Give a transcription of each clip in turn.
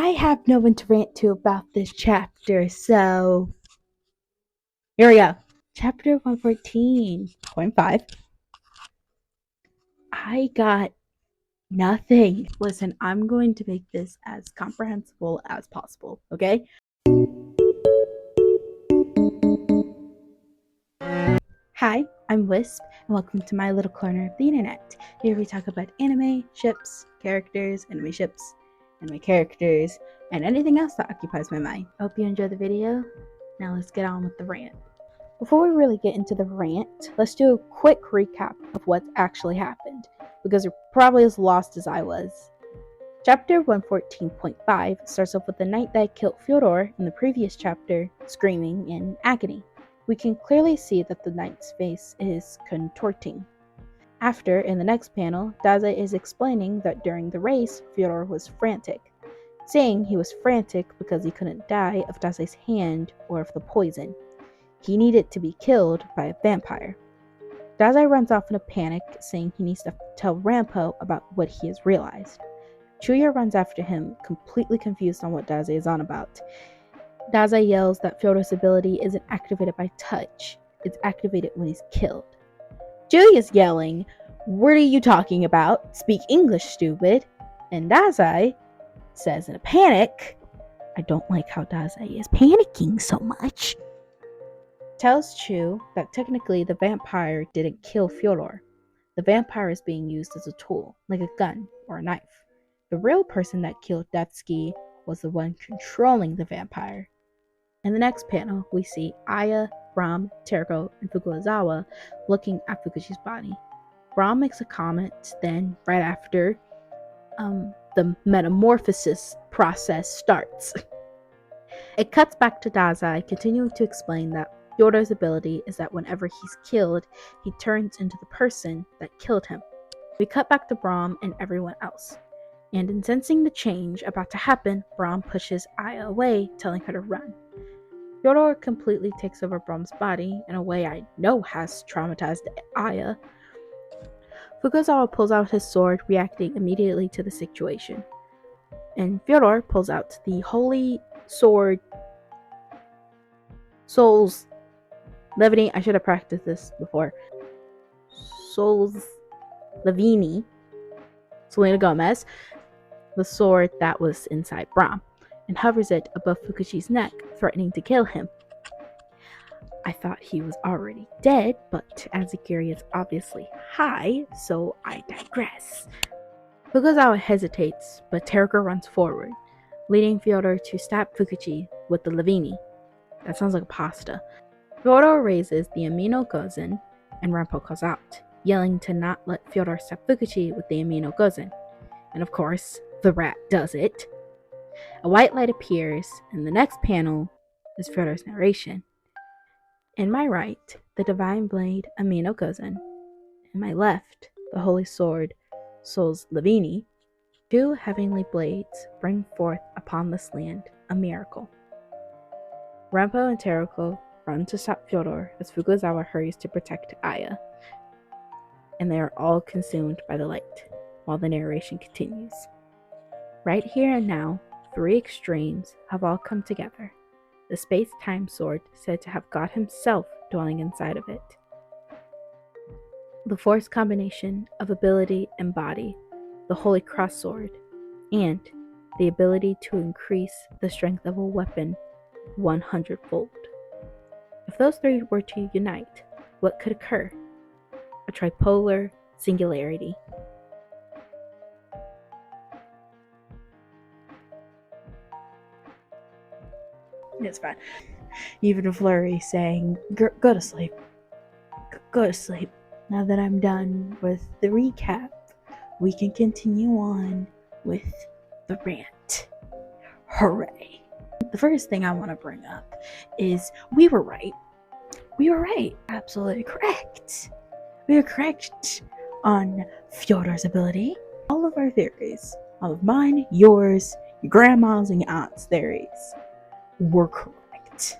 I have no one to rant to about this chapter, so here we go. Chapter 114.5. I got nothing. Listen, I'm going to make this as comprehensible as possible, okay? Hi, I'm Wisp, and welcome to my little corner of the internet. Here we talk about anime, ships, characters, anime ships, anime characters, and anything else that occupies my mind. I hope you enjoy the video. Now let's get on with the rant. Before we really get into the rant, let's do a quick recap of what actually happened, because you're probably as lost as I was. Chapter 114.5 starts off with the knight that killed Fyodor in the previous chapter, screaming in agony. We can clearly see that the knight's face is contorting. After, in the next panel, Daze is explaining that during the race, Fyodor was frantic, saying he was frantic because he couldn't die of Daze's hand or of the poison. He needed to be killed by a vampire. Daze runs off in a panic, saying he needs to tell Rampo about what he has realized. Chuya runs after him, completely confused on what Daze is on about. Daze yells that Fyodor's ability isn't activated by touch, it's activated when he's killed. Chuya's yelling, "What are you talking about? Speak English, stupid!" And Daze says in a panic, I don't like how Daze is panicking so much. Tells Chu that technically the vampire didn't kill Fyodor. The vampire is being used as a tool, like a gun or a knife. The real person that killed Datsuki was the one controlling the vampire. In the next panel, we see Aya, Brahm, Terko, and Fukuzawa looking at Fukuchi's body. Brahm makes a comment, then right after, the metamorphosis process starts. It cuts back to Daze, continuing to explain that Fyodor's ability is that whenever he's killed, he turns into the person that killed him. We cut back to Brahm and everyone else. And in sensing the change about to happen, Brahm pushes Aya away, telling her to run. Fyodor completely takes over Brahm's body in a way I know has traumatized Aya. Fukuzawa pulls out his sword, reacting immediately to the situation. And Fyodor pulls out the holy sword Souls Levini. I should have practiced this before. Souls Levini, Selena Gomez, the sword that was inside Brahm, and hovers it above Fukuchi's neck, threatening to kill him. I thought he was already dead, but Azakiri is obviously high, so I digress. Fukuzawa hesitates, but Terko runs forward, leading Fyodor to stab Fukuchi with the Levini. That sounds like a pasta. Fyodor raises the amino gozen, and Rampo calls out, yelling to not let Fyodor stab Fukuchi with the amino gozen. And of course, the rat does it. A white light appears, and the next panel is Fyodor's narration. In my right, the divine blade amino gozen. In my left, the holy sword Souls Levini. Two heavenly blades bring forth upon this land a miracle. Rampo and Terko run to stop Fyodor as Fukuzawa hurries to protect Aya, and they are all consumed by the light, while the narration continues. Right here and now, three extremes have all come together. The space-time sword said to have God himself dwelling inside of it. The force combination of ability and body, the Holy Cross Sword, and the ability to increase the strength of a weapon 100-fold. If those three were to unite, what could occur? A tripolar singularity. It's fine. Even Flurry saying, go to sleep. Go to sleep. Now that I'm done with the recap, we can continue on with the rant. Hooray. The first thing I want to bring up is we were right. We were right. Absolutely correct. We were correct on Fyodor's ability. All of our theories, all of mine, yours, your grandma's, and your aunt's theories were correct.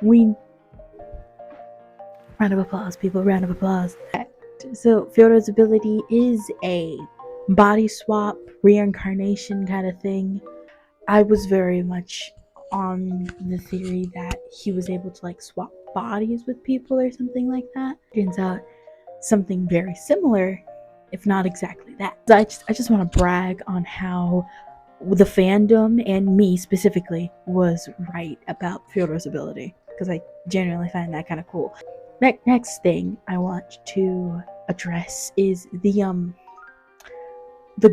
Round of applause, people. Round of applause. So Fyodor's ability is a body swap, reincarnation kind of thing. I was very much on the theory that he was able to like swap bodies with people or something like that. Turns out something very similar, if not exactly that. I just want to brag on how the fandom and me specifically was right about Fyodor's ability, because I genuinely find that kind of cool. Next thing I want to address is the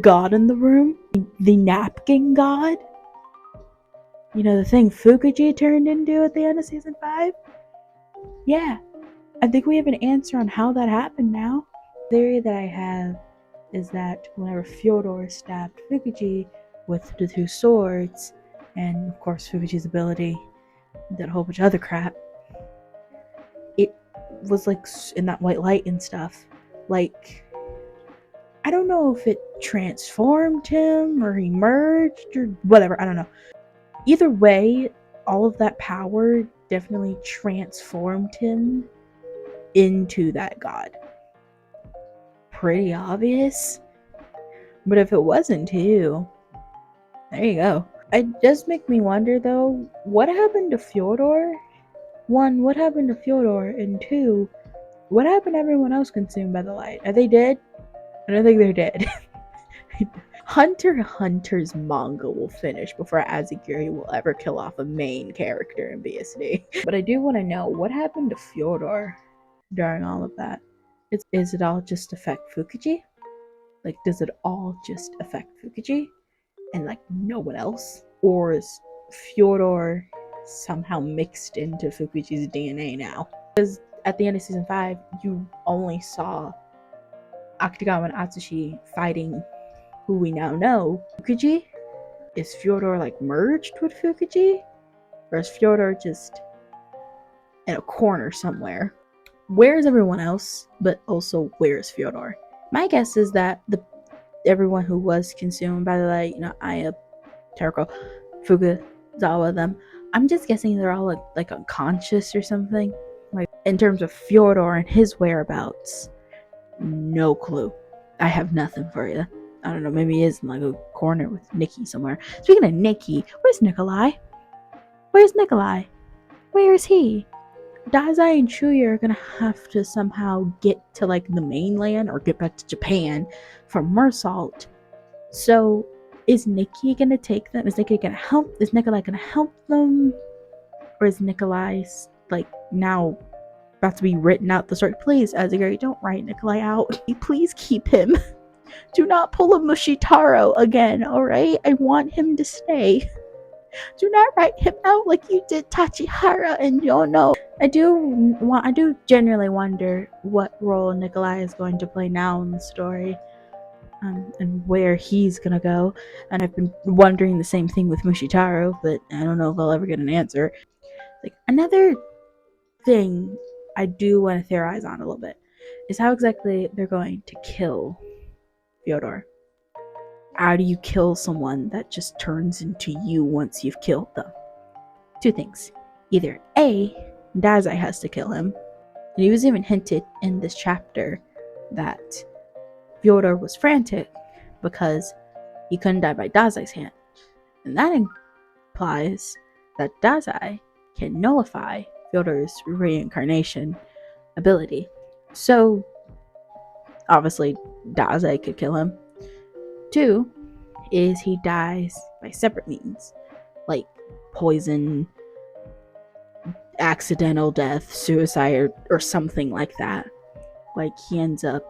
god in the room, the napkin god. You know, the thing Fukuji turned into at the end of season 5? Yeah, I think we have an answer on how that happened now. The theory that I have is that whenever Fyodor stabbed Fukuji with the 2 swords, and of course Fukuji's ability, did a whole bunch of other crap, it was like in that white light and stuff. Like, I don't know if it transformed him or he merged or whatever, I don't know. Either way, all of that power definitely transformed him into that god. Pretty obvious. But if it wasn't too, there you go. It does make me wonder though, what happened to Fyodor? 1, what happened to Fyodor? And 2, what happened to everyone else consumed by the light? Are they dead? I don't think they're dead. Hunter x Hunter's manga will finish before Azagiri will ever kill off a main character in BSD. But I do want to know, what happened to Fyodor during all of that? Is it all just affect Fukuji? Like, does it all just affect Fukuji and like no one else? Or is Fyodor somehow mixed into Fukuji's DNA now? Because at the end of season 5, you only saw Akutagawa and Atsushi fighting who we now know, Fukuji. Is Fyodor like merged with Fukuji? Or is Fyodor just in a corner somewhere? Where's everyone else? But also, where's Fyodor? My guess is that everyone who was consumed by the light, you know, Aya, Terako, Fukuzawa, them, I'm just guessing they're all like unconscious or something. Like, in terms of Fyodor and his whereabouts, no clue. I have nothing for you. I don't know, maybe he is in like a corner with Nikki somewhere. Speaking of Nikki, where's Nikolai? Where's Nikolai? Where is he? Dazai and Shuya are gonna have to somehow get to like the mainland or get back to Japan from Mersalt. So is Nikki gonna take them? Is Nikki gonna help? Is Nikolai gonna help them? Or is Nikolai like now about to be written out the story? Please, Azagiri, don't write Nikolai out. Please keep him. Do not pull a Mushitaro again, alright? I want him to stay. Do not write him out like you did Tachihara and Yono. I do genuinely wonder what role Nikolai is going to play now in the story, and where he's gonna go. And I've been wondering the same thing with Mushitaro, but I don't know if I'll ever get an answer. Like, another thing I do want to theorize on a little bit is how exactly they're going to kill Fyodor. How do you kill someone that just turns into you once you've killed them? 2 things. Either A, Dazai has to kill him, and he was even hinted in this chapter that Fyodor was frantic because he couldn't die by Dazai's hand. And that implies that Dazai can nullify Fyodor's reincarnation ability. So, obviously, Dazai could kill him. 2 is he dies by separate means, like poison, accidental death, suicide, or something like that. Like, he ends up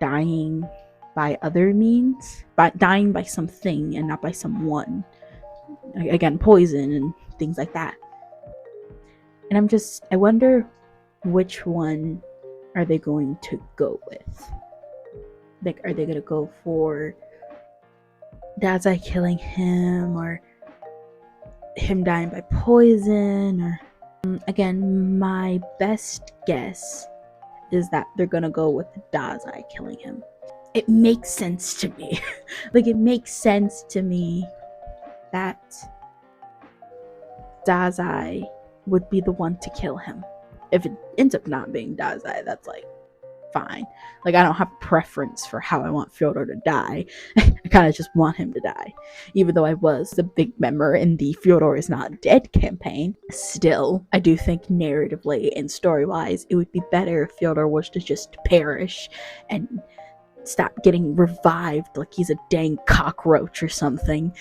dying by other means, dying by something and not by someone. Again, poison and things like that. And I wonder which one are they going to go with? Like, are they going to go for Dazai killing him, or him dying by poison, or again, my best guess is that they're gonna go with Dazai killing him. It makes sense to me. Like, it makes sense to me that Dazai would be the one to kill him. If it ends up not being Dazai, that's like fine. Like, I don't have preference for how I want Fyodor to die. I kind of just want him to die. Even though I was a big member in the Fyodor is not dead campaign, still, I do think narratively and story-wise, it would be better if Fyodor was to just perish and stop getting revived like he's a dang cockroach or something.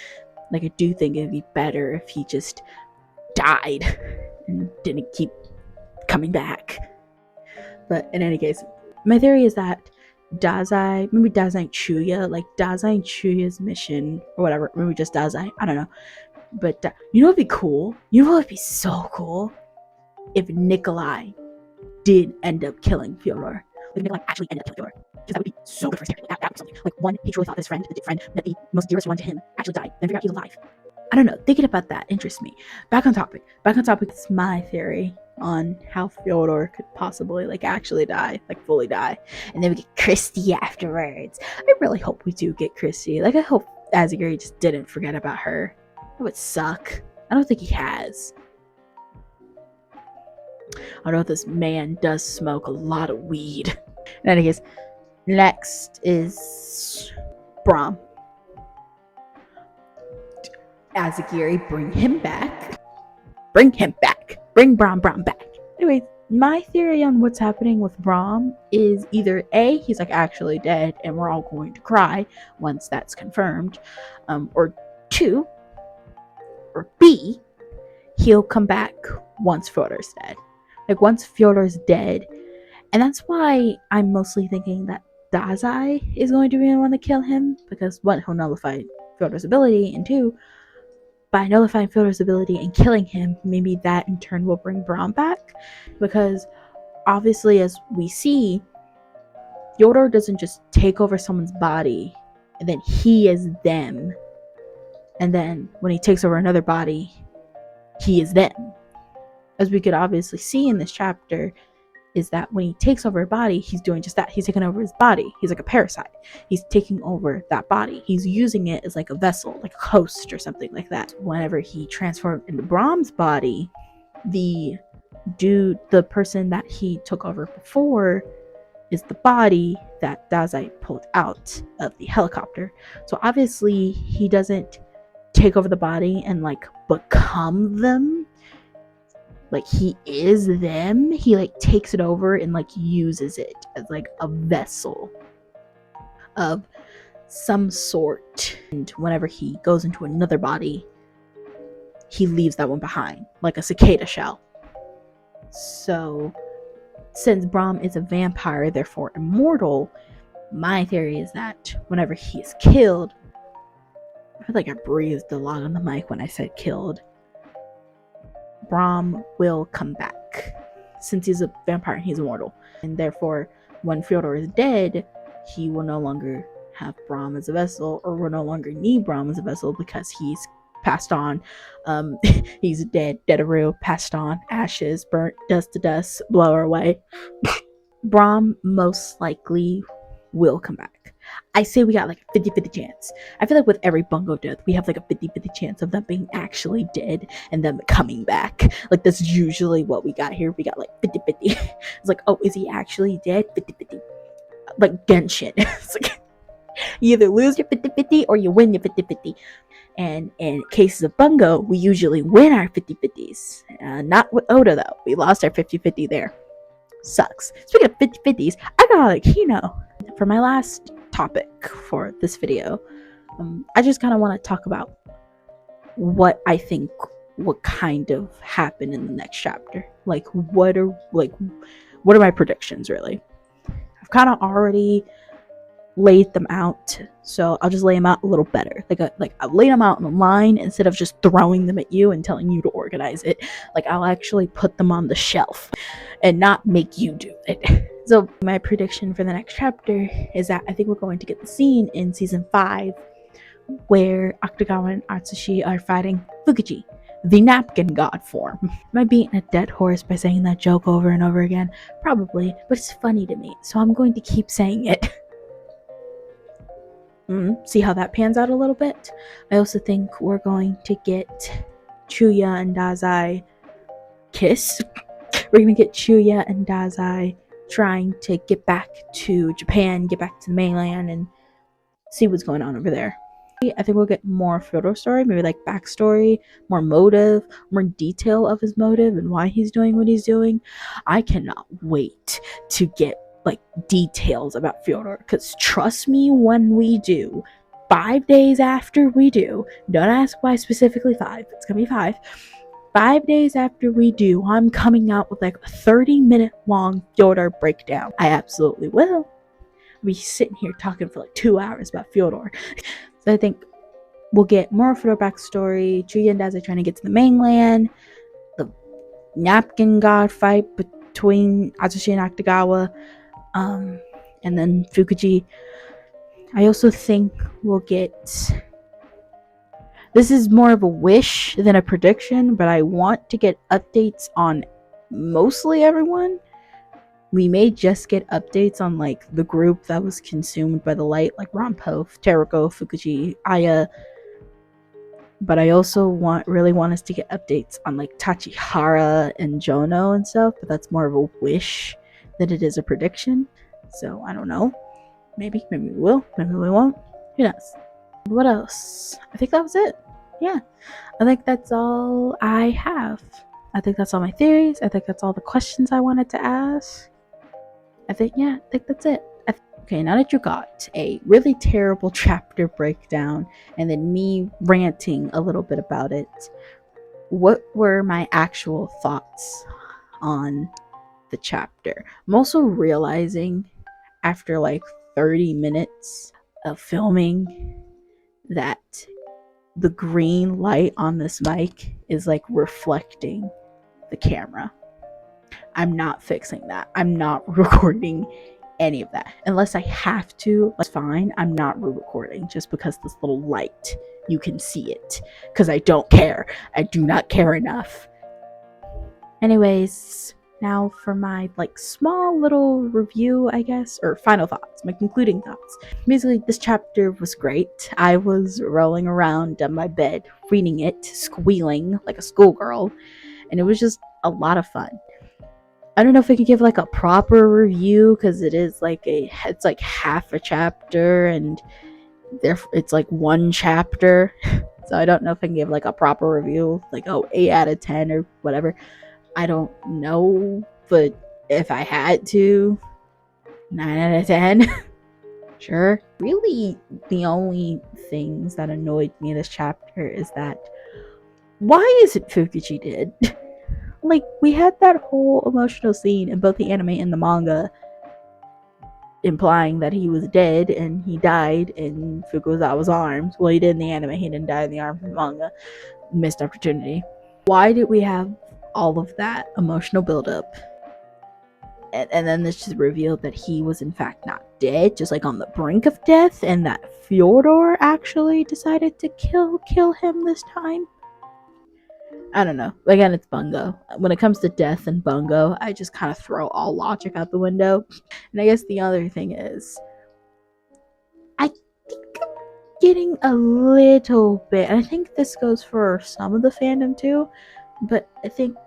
Like, I do think it'd be better if he just died and didn't keep coming back. But in any case, my theory is that Dazai, maybe Dazai and Chuya, like Dazai and Chuya's mission, or whatever, maybe just Dazai, I don't know. But you know what'd be cool? You know what would be so cool? If Nikolai did end up killing Fyodor. Like, Nikolai actually ended up killing Fyodor. Because that would be so good for his character. That would be something. Like, one, he truly thought his friend, the friend that the most dearest one to him, actually died. Then figured out he's alive. I don't know, thinking about that interests me. Back on topic is my theory on how Fyodor could possibly like actually die, like fully die, and then we get Christy afterwards. I really hope we do get Christy. Like, I hope Asagiri just didn't forget about her. That would suck. I don't think he has. I know this man does smoke a lot of weed. In any case, next is Brahm. Asagiri, bring him back. Bring Brahm back. Anyways, my theory on what's happening with Brahm is either A, he's like actually dead and we're all going to cry once that's confirmed, or two, or B, he'll come back once Fyodor's dead. Like, once Fyodor's dead. And that's why I'm mostly thinking that Dazai is going to be the one to kill him, because one, he'll nullify Fyodor's ability, and two, by nullifying Fyodor's ability and killing him, maybe that in turn will bring Brahm back. Because obviously, as we see, Fyodor doesn't just take over someone's body and then he is them. And then when he takes over another body, he is them. As we could obviously see in this chapter, is that when he takes over a body, he's doing just that. He's taking over his body. He's like a parasite. He's taking over that body. He's using it as like a vessel, like a host or something like that. Whenever he transformed into Brahm's body, the person that he took over before is the body that Dazai pulled out of the helicopter. So obviously he doesn't take over the body and like become them. Like, he is them. He like takes it over and like uses it as like a vessel of some sort. And whenever he goes into another body, he leaves that one behind, like a cicada shell. So since Brahm is a vampire, therefore immortal, my theory is that whenever he is killed, I feel like I breathed a lot on the mic when I said killed, Brahm will come back, since he's a vampire and he's immortal. And therefore, when Fyodor is dead, he will no longer have Brahm as a vessel, or will no longer need Brahm as a vessel, because he's passed on. He's dead, deadaroo, passed on, ashes, burnt, dust to dust, blow her away. Brahm most likely will come back. I say we got like a 50-50 chance. I feel like with every bungo death, we have like a 50-50 chance of them being actually dead and them coming back. Like, that's usually what we got here. We got like 50-50. It's like, oh, is he actually dead? 50-50. Like Genshin. It's like, you either lose your 50-50 or you win your 50-50. And in cases of bungo, we usually win our 50-50s. Not with Oda, though. We lost our 50-50 there. Sucks. Speaking of 50-50s, I got a Kino. For my last topic for this video, I just kind of want to talk about what I think what kind of happen in the next chapter. Like, what are my predictions, really? I've kind of already laid them out, so I'll just lay them out a little better. Like I'll lay them out in a line instead of just throwing them at you and telling you to organize it. Like, I'll actually put them on the shelf and not make you do it. So my prediction for the next chapter is that I think we're going to get the scene in season 5 where Akutagawa and Atsushi are fighting Fukichi, the napkin god form. Am I beating a dead horse by saying that joke over and over again? Probably, but it's funny to me, so I'm going to keep saying it. See how that pans out a little bit? I also think we're going to get Chuya and Dazai kiss. We're going to get Chuya and Dazai trying to get back to Japan, get back to the mainland, and see what's going on over there. I think we'll get more Fyodor story, maybe like backstory, more motive, more detail of his motive and why he's doing what he's doing. I cannot wait to get like details about Fyodor, because trust me, when we do, 5 days after we do, don't ask why specifically 5, it's gonna be 5. 5 days after we do, I'm coming out with like a 30-minute long Fyodor breakdown. I absolutely will. I'll be sitting here talking for like 2 hours about Fyodor. So I think we'll get more Fyodor backstory, Chuya and Dazai trying to get to the mainland, the napkin god fight between Atsushi and Akutagawa, and then Fukuji. I also think we'll get... This is more of a wish than a prediction, but I want to get updates on mostly everyone. We may just get updates on like the group that was consumed by the light, like Rampo, Teruko, Fukuji, Aya. But I also really want us to get updates on like Tachihara and Jono and stuff, but that's more of a wish than it is a prediction. So I don't know. Maybe we will, maybe we won't. Who knows? What else? I think that was it. Yeah, I think that's all I have. I think that's all my theories. I think that's all the questions I wanted to ask. I think that's it. Okay, now that you got a really terrible chapter breakdown and then me ranting a little bit about it, what were my actual thoughts on the chapter? I'm also realizing after like 30 minutes of filming that the green light on this mic is like reflecting the camera. I'm not fixing that. I'm not recording any of that unless I have to. That's fine. I'm not re-recording just because this little light, you can see it, because I don't care. I do not care enough. Anyways, now for my like small little review, I guess, or final thoughts, my concluding thoughts. Basically, this chapter was great. I was rolling around on my bed reading it, squealing like a schoolgirl, and it was just a lot of fun. I don't know if I could give like a proper review, because it's like half a chapter and it's like one chapter. So I don't know if I can give like a proper review, like 8 out of 10 or whatever. I don't know, but if I had to, 9 out of 10. Sure. Really, the only things that annoyed me in this chapter is that, why isn't Fukuji dead? Like, we had that whole emotional scene in both the anime and the manga implying that he was dead and he died in Fukuzawa's arms. Well, he did in the anime, he didn't die in the arms of the manga. Missed opportunity. Why did we have all of that emotional buildup? And then it's just revealed that he was in fact not dead, just like on the brink of death, and that Fyodor actually decided to kill him this time. I don't know. Again, it's Bungo. When it comes to death and Bungo, I just kind of throw all logic out the window. And I guess the other thing is, I think I'm getting a little bit, and I think this goes for some of the fandom too, but I think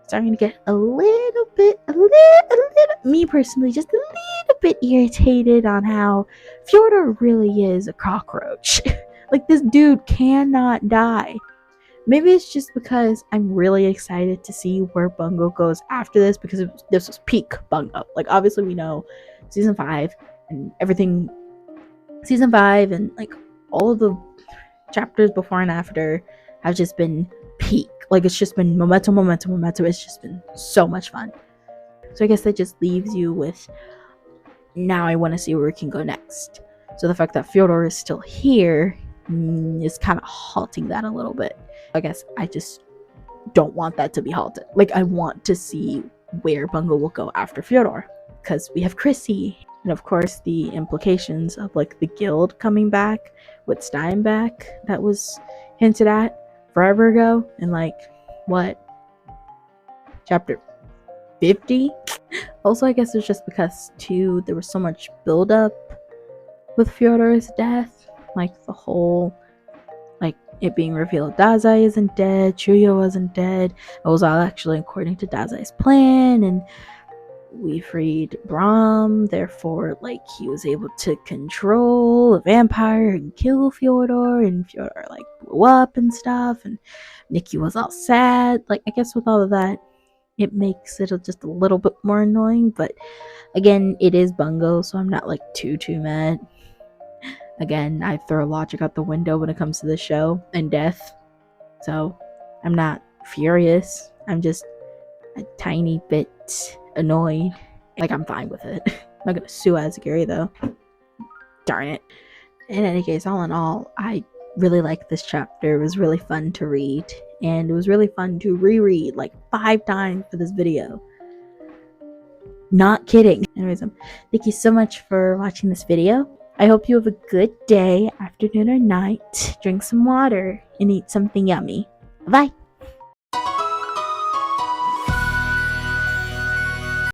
starting to get a little bit, me personally, just a little bit irritated on how Fyodor really is a cockroach. Like, this dude cannot die. Maybe it's just because I'm really excited to see where Bungo goes after this, because this was peak Bungo. Like, obviously we know season 5 and everything, season 5 and like all of the chapters before and after have just been peak. Like, it's just been momentum. It's just been so much fun. So I guess that just leaves you with, now I want to see where we can go next. So the fact that Fyodor is still here is kind of halting that a little bit. I guess I just don't want that to be halted. Like, I want to see where Bungo will go after Fyodor, because we have Chrissy, and of course the implications of like the guild coming back with Steinbeck that was hinted at forever ago, and like, what, chapter 50? Also, I guess it's just because too there was so much buildup with Fyodor's death, like the whole, like, it being revealed Dazai isn't dead, Chuya wasn't dead, it was all actually according to Dazai's plan, and we freed Brahm, therefore, like, he was able to control a vampire and kill Fyodor, and Fyodor, like, blew up and stuff, and Nikki was all sad. Like, I guess with all of that, it makes it just a little bit more annoying, but again, it is Bungo, so I'm not, like, too mad. Again, I throw logic out the window when it comes to the show and death, so I'm not furious. I'm just a tiny bit annoyed. Like, I'm fine with it. I'm not gonna sue Asagiri though. Darn it. In any case, all in all, I really liked this chapter. It was really fun to read, and it was really fun to reread like 5 times for this video. Not kidding. Anyways, thank you so much for watching this video. I hope you have a good day, afternoon, or night. Drink some water and eat something yummy. Bye.